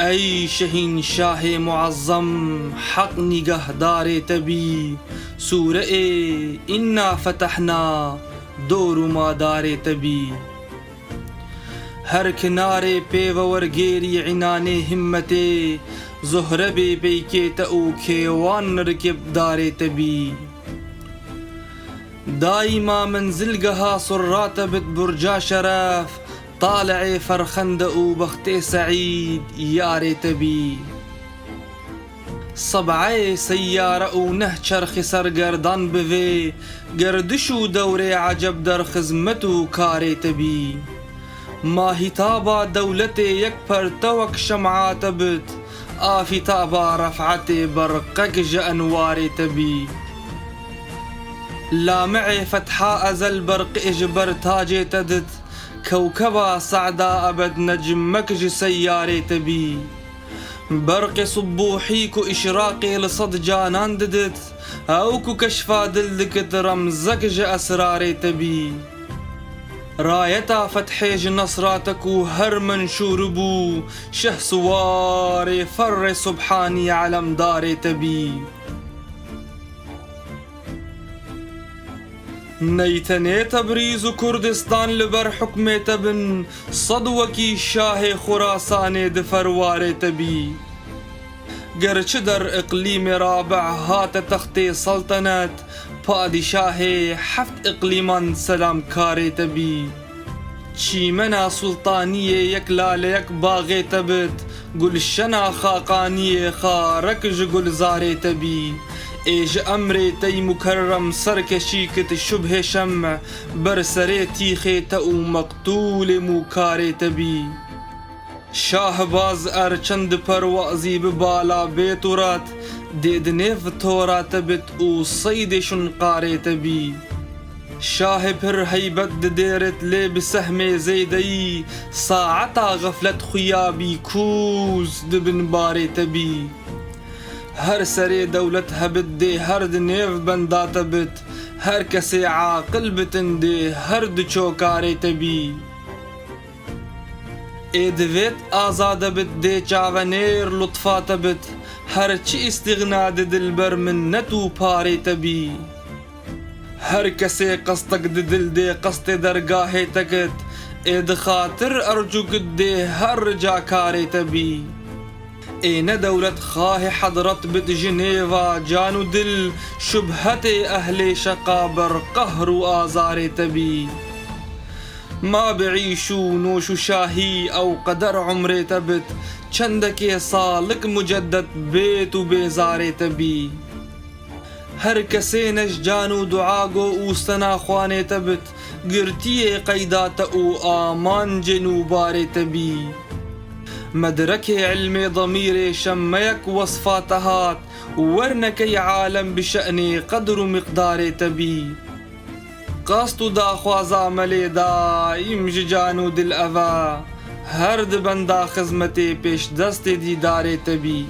ای شهین شاه معظم حق نگهدار تبی، سوره انا فتحنا دور و مادار تبی. هر کنار پیو ورگیری عنان همته، زهره بی بیکیت او کیوان رکب دار تبی. دايما منزلقها صرات بت برجا شرف، طالع فرخند وبختي سعيد يا ريت بي. صبعي سيارة ونهشر خسر قردان بفي، قردشو دوري عجب در خزمتو كاريت بي. ما هي تابا دولتي يكبر توك شمعات بت، آفي تابا رفعتي برقك جأنواري تبي. لا معي فتحاء أزل برق إجبر تاجي تدت، كوكبا صعدا أبد نجمك سياري تبي. برق صبوحيك إشراقي لصد جانان ددت، أوكو كشفا دلدك رمزك أسراري تبي. رايتا فتحيج نصراتك وهر منشور بو، شه صواري فر سبحاني علم داري تبي. نيتني تبريز كردستان لبر حكمي تبن، صدوكي شاه خراسان دفرواري تبي. گرچ در اقليم رابع هات تختي سلطنت، پادشاه حفت اقليمان سلام كاري تبي. چيمنا سلطانية يك لال يك باغي تبت، گلشنا خاقانية خارك گلزاري تبي. ايج امري تي مكرم سركشي كت شبه شمع، برسري تيخي تأو مقتول مكاري تبي. شاه باز ارچند پروازي ببالا بيتورات، ديدنيف تورات بت او صيد شنقاري تبي. شاه پر هيبت ديرت لي بسهم زيدي، ساعتا غفلت خيابي كوز دبن باري تبي. هر سري دولتها بدي هر دنيف بندا تبت، هر كسي عاقل بتندي هر دچوكاري تبي. ادويت آزاد بدي چاونير لطفات بت، هر چي استغنى دلبر من نتو پاري تبي. هر كسي قصدك دل دي قصد درگاهي تكت، اد خاطر ارجو قدي هر جاكاري تبي. اين دولة خاه حضرت بت جنيفا جانو دل، شبهتي اهل شقابر قهر وآزار تبي. ما بعيشو نوشو شاهي او قدر عمري تبت، چندك صالك مجدد بيت وبيزار تبي. هر كسي نججانو دعاغو وستنا خواني تبت، قرتي قيدات او آمان جنوبار تبي. مدركي علمي ضميري شميك وصفاتهات، ورنكي عالم بشأني قدر مقداري تبي. قاستو دا خوازا ملي دا يمججانو دل أفا، هرد بندا خزمتي پیش دست دیدار تبي.